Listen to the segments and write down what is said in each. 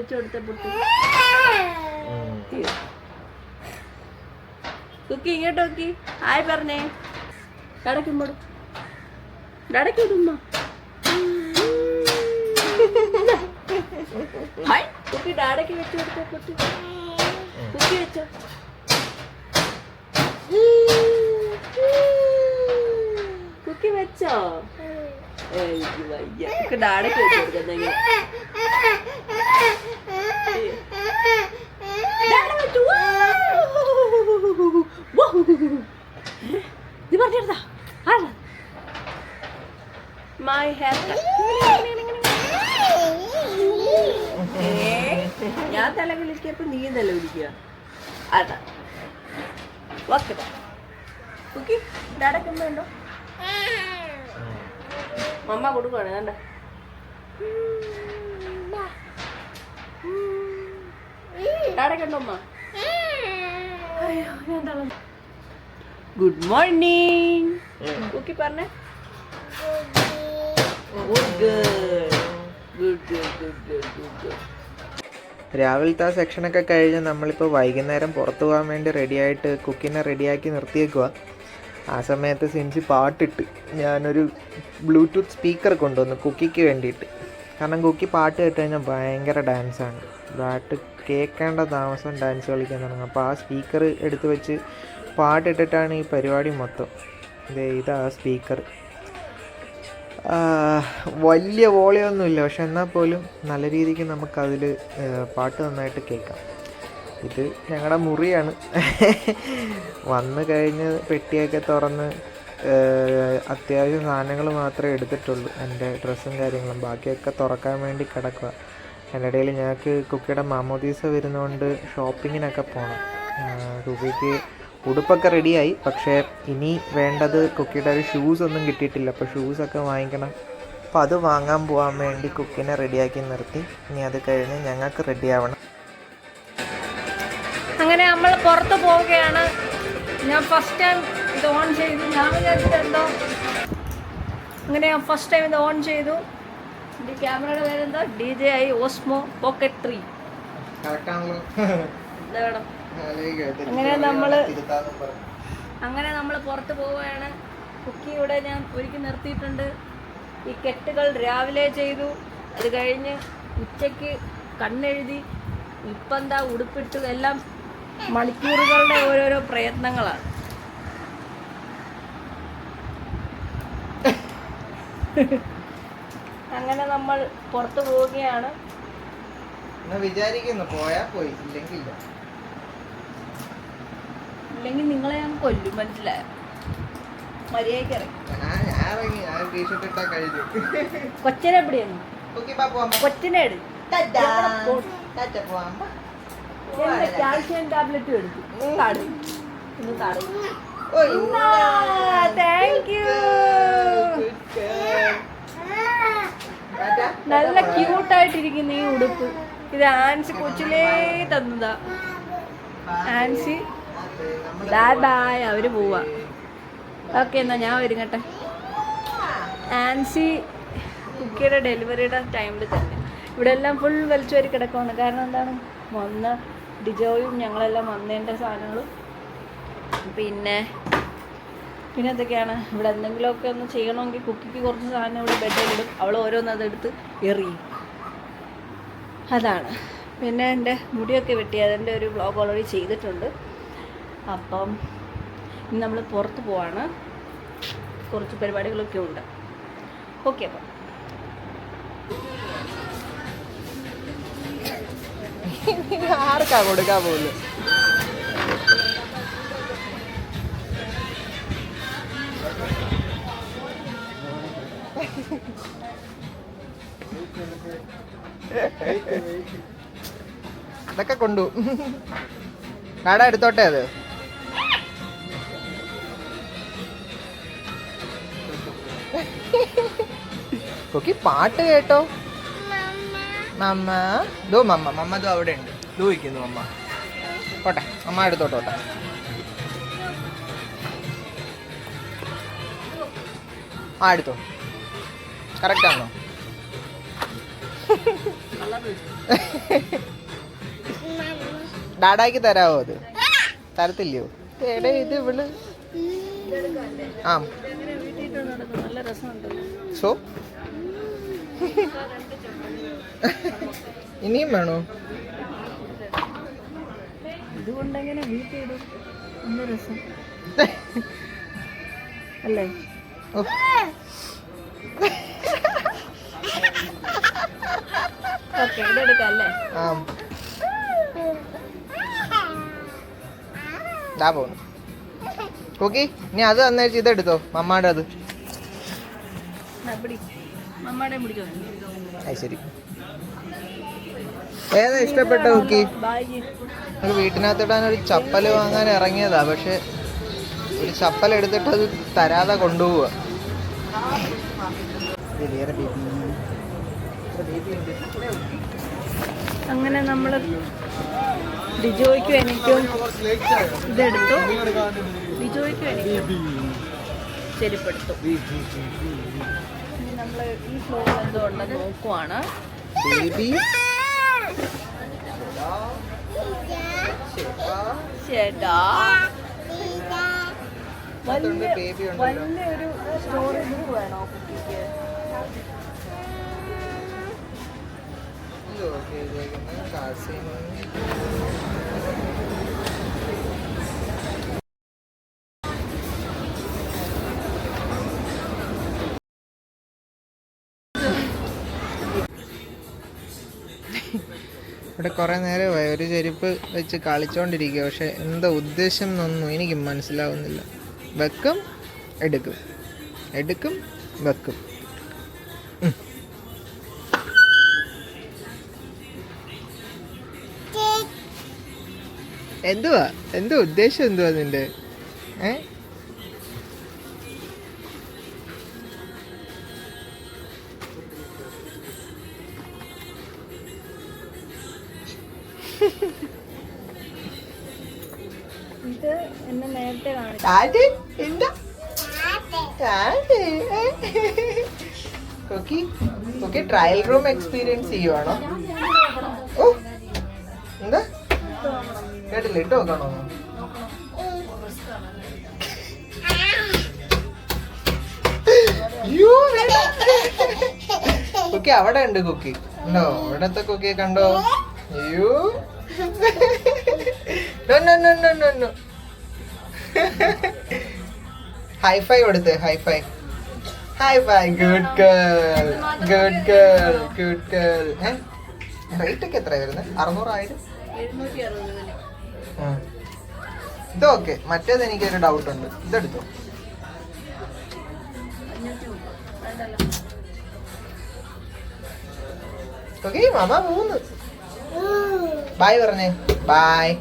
വെച്ചു കൊടുത്ത പൊട്ടി. കുക്കി ഇങ്ങോട്ട് നോക്കി ആയി പറഞ്ഞേ. ഡടക്കുമ്പോടും ഡടക്കിടുമ്മ. കുക്കി ഡാഡയ്ക്ക് വെച്ചു കൊടുത്ത പൊട്ടി. കുക്കി വെച്ചോ. കുക്കി വെച്ചോ. ഡാഡയ്ക്ക് വെച്ചു കൊടുക്കുന്നെങ്കിൽ മൈ ഹെയർ. ഞാൻ തല വിളിക്കപ്പോ നീ തല വിളിക്കുക. അതാ ഓക്കെ. കുക്കി ഡാഡക്കുമ്പോ മമ്മ കൊടുക്കുവാണ്. കണ്ട ഡാഡക്കുണ്ടോ അമ്മ? ഗുഡ് മോർണിംഗ് കുക്കി പറഞ്ഞേ. രാവിലത്തെ ആ സെക്ഷനൊക്കെ കഴിഞ്ഞ് നമ്മളിപ്പോൾ വൈകുന്നേരം പുറത്തു പോകാൻ വേണ്ടി റെഡിയായിട്ട് കുക്കിനെ റെഡിയാക്കി നിർത്തിയേക്കുക. ആ സമയത്ത് സിൻസി പാട്ടിട്ട് ഞാനൊരു ബ്ലൂടൂത്ത് സ്പീക്കർ കൊണ്ടുവന്നു കുക്കിക്ക് വേണ്ടിയിട്ട്. കാരണം കുക്കി പാട്ട് കേട്ട് കഴിഞ്ഞാൽ ഭയങ്കര ഡാൻസാണ്. പാട്ട് കേൾക്കേണ്ട താമസം ഡാൻസ് കളിക്കാൻ തുടങ്ങും. അപ്പോൾ ആ സ്പീക്കർ എടുത്ത് വെച്ച് പാട്ടിട്ടിട്ടാണ് ഈ പരിപാടി മൊത്തം. ഇതാ സ്പീക്കർ. വലിയ വോളിയൊന്നുമില്ല, പക്ഷെ എന്നാൽ പോലും നല്ല രീതിക്ക് നമുക്കതിൽ പാട്ട് നന്നായിട്ട് കേൾക്കാം. ഇത് ഞങ്ങളുടെ മുറിയാണ്. വന്നു കഴിഞ്ഞ് പെട്ടിയൊക്കെ തുറന്ന് അത്യാവശ്യം സാധനങ്ങൾ മാത്രമേ എടുത്തിട്ടുള്ളൂ. എൻ്റെ ഡ്രസ്സും കാര്യങ്ങളും ബാക്കിയൊക്കെ തുറക്കാൻ വേണ്ടി കിടക്കുക. എൻ്റെ ഇടയിൽ ഞങ്ങൾക്ക് കുക്കിയുടെ മാമോദീസ വരുന്നതുകൊണ്ട് ഷോപ്പിങ്ങിനൊക്കെ പോകണം. കുക്കിക്ക് ഉടുപ്പൊക്കെ റെഡിയായി, പക്ഷേ ഇനി വേണ്ടത് കുക്കിയുടെ ഒരു ഷൂസ് ഒന്നും കിട്ടിയിട്ടില്ല. അപ്പോൾ ഷൂസൊക്കെ വാങ്ങിക്കണം. അപ്പോൾ അത് വാങ്ങാൻ പോകാൻ വേണ്ടി കുക്കിനെ റെഡിയാക്കി നിർത്തി. ഇനി അത് കഴിഞ്ഞ് ഞങ്ങൾക്ക് റെഡിയാവണം. അങ്ങനെ നമ്മൾ പുറത്ത് പോവുകയാണ്. ഞാൻ ഫസ്റ്റ് ടൈം ഇത് ഓൺ ചെയ്തു. ഞാൻ വിചാരിച്ചിട്ടുണ്ടോ അങ്ങനെ ഞാൻ ഫസ്റ്റ് ടൈം ഇത് ഓൺ ചെയ്തു. ഈ ക്യാമറയുടെ പേരെന്തോ DJI Osmo Pocket 3. വേണം. അങ്ങനെ നമ്മൾ പുറത്ത് പോവുകയാണ്. കുക്കി ഇവിടെ ഞാൻ ഒരുക്കി നിർത്തിയിട്ടുണ്ട്. ഈ കെട്ടുകൾ രാവിലെ ചെയ്തു. അത് കഴിഞ്ഞ് ഉച്ചയ്ക്ക് കണ്ണെഴുതി. ഇപ്പം എന്താ ഉടുപ്പിട്ടു. എല്ലാം മണിക്കൂറുകളുടെ ഓരോരോ പ്രയത്നങ്ങളാണ്. അങ്ങനെ നമ്മൾ പുറത്തു പോവുകയാണ്. വിചാരിക്കുന്നു പോയാ പോയി, ഇല്ലെങ്കിൽ നിങ്ങളെ ഞാൻ കൊല്ലും, മനസ്സിലായോ? മര്യാദയ്ക്ക് ഇറങ്ങി. കൊച്ചിനെ എവിടെയാണ്? കൊച്ചിനെ എടു. കാൽഷ്യം ടാബ്ലറ്റും എടുത്തു. Thank you. നല്ല ക്യൂട്ടായിട്ടിരിക്കുന്ന ഈ ഉടുപ്പ്. ഇത് ആൻസി കൊച്ചിലേ തന്നതാ. Ancy bye bye. അവര് പോവാ. ഓക്കെ, എന്നാ ഞാൻ വരുങ്ങട്ടെ. ആൻസി കുക്കിയുടെ ഡെലിവറിയുടെ ടൈമിൽ തന്നെ ഇവിടെ എല്ലാം ഫുൾ വലിച്ചു വരി കിടക്കുകയാണ്. കാരണം എന്താണ്, വന്ന ഡിജോയും ഞങ്ങളെല്ലാം വന്നതിൻ്റെ സാധനങ്ങളും പിന്നെ എന്തൊക്കെയാണ് ഇവിടെ എന്തെങ്കിലുമൊക്കെ ഒന്ന് ചെയ്യണമെങ്കിൽ കുക്കിക്ക് കുറച്ച് സാധനം ഇവിടെ ബെഡിലിടും. അവൾ ഓരോന്ന് അതെടുത്ത് എറിയും. അതാണ്. പിന്നെ എൻ്റെ മുടിയൊക്കെ വെട്ടി അതിൻ്റെ ഒരു വ്ളോഗ് ഓൾറെഡി ചെയ്തിട്ടുണ്ട്. അപ്പം ഇന്ന് നമ്മൾ പുറത്ത് പോവാണ്. കുറച്ച് പരിപാടികളൊക്കെ ഉണ്ട്. ഓക്കെ, അപ്പം ആർക്കാ കൊടുക്കാൻ പോകുന്നു? ഇതൊക്കെ കൊണ്ടു കാട എടുത്തോട്ടെ. അത് കൊക്കി പാട്ട് കേട്ടോ. മമ്മ ദോ, മമ്മ ദോ അവിടെ ഉണ്ട്. ദൂക്കുന്നു മമ്മ. പോട്ടെ, അമ്മ എടുത്തോട്ടെ. എടുത്തോ. കറക്റ്റ് ആണോ? ഡാഡാക്ക് തരാവോ അത്? തരത്തില്ലയോ? എടേ ഇത് ഇവള് ആ നല്ല രസമുണ്ട്. സോ ഇനിയും വേണോ? ഇതുകൊണ്ടെങ്ങനെ വീട്ടിൽ ഇടും? നല്ല രസം അല്ലേ? ഓക്കെ, ഇതെടുക്കാം അല്ലേ? ആ ദാ പോന്നു കുക്കി. ഇനി അത് തന്നേച്ച് ഇതെടുത്തോ, മമ്മാടെ അത്. മമ്മാടെ പിടിച്ചോ. ശരി, ഏതാ ഇഷ്ടപ്പെട്ട കുക്കി? ബാഗ് നമുക്ക് വീട്ടിനകത്തിടാൻ ഒരു ചപ്പല് വാങ്ങാൻ ഇറങ്ങിയതാ, പക്ഷെ ഒരു ചപ്പൽ എടുത്തിട്ട് അത് തരാതെ കൊണ്ടുപോവുക. അങ്ങനെ നമ്മൾ ഡിജോയ്ക്കും എനിക്കും ഇതെടുത്തു. ഡിജോയ്ക്കും എനിക്കും ചെരുപ്പെടുത്തു. നമ്മൾ ഈ ഫ്ലോറിൽ എന്തോ ഉണ്ടെന്ന് നോക്കുവാണ്. ചേട്ടാ വലിയൊരു സ്റ്റോറേജ് വേണോ കുട്ടിക്ക്? ഇവിടെ കുറേ നേരമായി ഒരു ചെരുപ്പ് വെച്ച് കളിച്ചോണ്ടിരിക്കുക, പക്ഷെ എന്താ ഉദ്ദേശം എന്നൊന്നും എനിക്ക് മനസ്സിലാവുന്നില്ല. വെക്കും, എടുക്കും, എടുക്കും, വെക്കും. എന്തുവാ ഉദ്ദേശം എന്തുവാ നിന്റെ? ഇത് എന്നെ നേരത്തെ കാണിച്ചു. ട്രയൽ റൂം എക്സ്പീരിയൻസ് ചെയ്യുവാണോ? ഓ എന്താ കേട്ടില്ല, ഇട്ട് നോക്കണോ? കുക്കി അവിടെ ഉണ്ട്. കുക്കി ഉണ്ടോ? ഇവിടത്തെ കുക്കിയെ കണ്ടോ? അയ്യോ, ഹൈഫൈ കൊടുത്ത്, hi-fi, hi-fi. Good girl, good girl, good girl. Rate ഒക്കെ എത്ര വരുന്നത്? 600,000. ഇതൊക്കെ. മറ്റേത് എനിക്കൊരു ഡൗട്ട് ഉണ്ട്, ഇതെടുത്തോ. ഓക്കെ, മാമ പോകുന്നു. ബായ് പറഞ്ഞേ, ബായ്.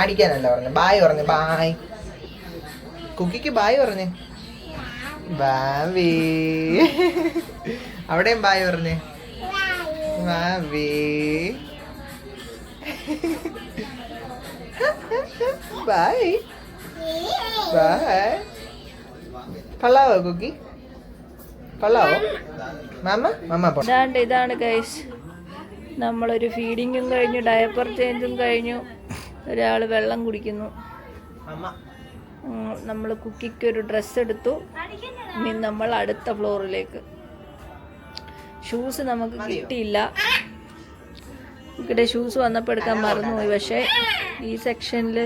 അടിക്കാനല്ല പറഞ്ഞു, ബായ് പറഞ്ഞു, ബായ്. കുക്കിക്ക് ബായ് പറഞ്ഞേ, ബാവി. അവിടെയും ബായ് പറഞ്ഞേ, ബാവി. Bye bye. കള്ളാവോ കുക്കി? കള്ളാവോ? മാമ ഇതാണ് ഗൈസ്, നമ്മളൊരു ഫീഡിങ്ങും കഴിഞ്ഞു, ഡയപ്പർ ചേഞ്ചും കഴിഞ്ഞു. ഒരാൾ വെള്ളം കുടിക്കുന്നു. നമ്മൾ കുക്കിക്ക് ഒരു ഡ്രസ്സ് എടുത്തു. ഇനി നമ്മൾ അടുത്ത ഫ്ലോറിലേക്ക്. ഷൂസ് നമുക്ക് കിട്ടിയില്ല. ഇവിടെ ഷൂസ് വന്നപ്പോൾ എടുക്കാൻ മറന്നുപോയി. പക്ഷേ ഈ സെക്ഷനിൽ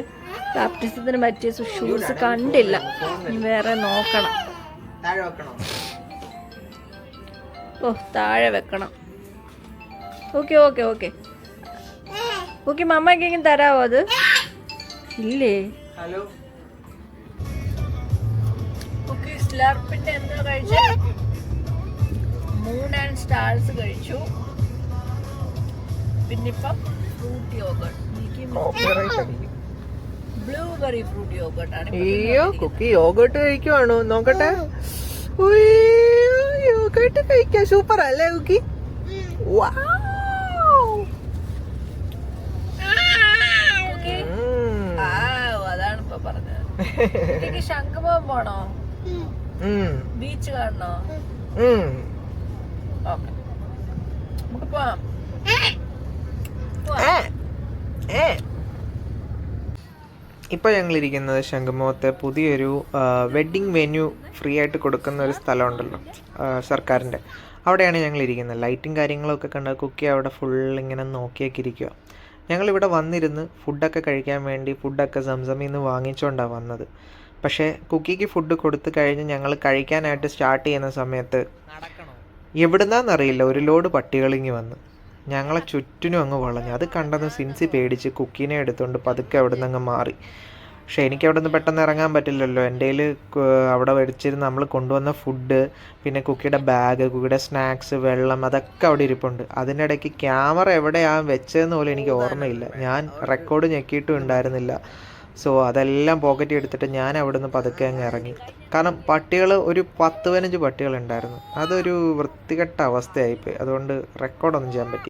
ബാപ്റ്റിസത്തിന് പറ്റിയ ഷൂസ് കണ്ടില്ല. ഇനി വേറെ നോക്കണം. ഓ, താഴെ വെക്കണം. Okay okay okay okay. മമ്മയ്ക്ക് തരാമോ അത്? ഇല്ലേ? ഹലോ. ഓക്കെ, സ്ലർപ്പിന്റെ എന്താ കഴിച്ച? മൂൺ ആൻഡ് സ്റ്റാർസ് കഴിച്ചു. പിന്നിപ്പം fruit yoghurt, blueberry fruit yoghurt ആണ്. അയ്യോ, കുക്കി യോഗട്ട് കഴിക്കുവാണോ? നോക്കട്ടെ. യോഗട്ട് കഴിക്കാൻ സൂപ്പർ അല്ലേ കുക്കി? അതാണ് ഇപ്പൊ പറഞ്ഞത്. ശംഖുമുഖം പോണോ? ബീച്ച് കാണണോ? ഓക്കെ, നമുക്ക് പോവാം. ഇപ്പോൾ ഞങ്ങളിരിക്കുന്നത് ശംഖുമുഖത്തെ പുതിയൊരു വെഡ്ഡിങ് വെന്യൂ ഫ്രീ ആയിട്ട് കൊടുക്കുന്ന ഒരു സ്ഥലമുണ്ടല്ലോ, സർക്കാരിൻ്റെ. അവിടെയാണ് ഞങ്ങളിരിക്കുന്നത്. ലൈറ്റും കാര്യങ്ങളൊക്കെ കണ്ട് കുക്കി അവിടെ ഫുൾ ഇങ്ങനെ നോക്കിയൊക്കെ ഇരിക്കുക. ഞങ്ങളിവിടെ വന്നിരുന്ന് ഫുഡൊക്കെ കഴിക്കാൻ വേണ്ടി ഫുഡൊക്കെ സംസമിൽ നിന്ന് വാങ്ങിച്ചുകൊണ്ടാണ് വന്നത്. പക്ഷേ കുക്കിക്ക് ഫുഡ് കൊടുത്തു കഴിഞ്ഞ് ഞങ്ങൾ കഴിക്കാനായിട്ട് സ്റ്റാർട്ട് ചെയ്യുന്ന സമയത്ത് എവിടുന്നാന്നറിയില്ല ഒരു ലോഡ് പട്ടികളിങ്ങി വന്ന് ഞങ്ങളെ ചുറ്റിനും അങ്ങ് വളഞ്ഞു. അത് കണ്ടെന്ന് സിൻസി പേടിച്ച് കുക്കീനെ എടുത്തുകൊണ്ട് പതുക്കെ അവിടെ നിന്ന് അങ്ങ് മാറി. പക്ഷേ എനിക്ക് അവിടെ നിന്ന് പെട്ടെന്ന് ഇറങ്ങാൻ പറ്റില്ലല്ലോ. എൻ്റെ കയ്യിൽ അവിടെ വെച്ചിരുന്ന് നമ്മൾ കൊണ്ടുവന്ന ഫുഡ്, പിന്നെ കുക്കിയുടെ ബാഗ്, കുക്കിയുടെ സ്നാക്സ്, വെള്ളം, അതൊക്കെ അവിടെ ഇരിപ്പുണ്ട്. അതിനിടയ്ക്ക് ക്യാമറ എവിടെയാണ് വെച്ചതെന്ന് പോലും എനിക്ക് ഓർമ്മയില്ല. ഞാൻ റെക്കോർഡ് ഞെക്കിയിട്ടും ഉണ്ടായിരുന്നില്ല. സോ അതെല്ലാം പോക്കറ്റ് എടുത്തിട്ട് ഞാൻ അവിടെ നിന്ന് പതുക്കെ അങ്ങ് ഇറങ്ങി. കാരണം പട്ടികൾ ഒരു 10-15 പട്ടികളുണ്ടായിരുന്നു. അതൊരു വൃത്തികെട്ട അവസ്ഥയായിപ്പോയി. അതുകൊണ്ട് റെക്കോർഡൊന്നും ചെയ്യാൻ പറ്റി.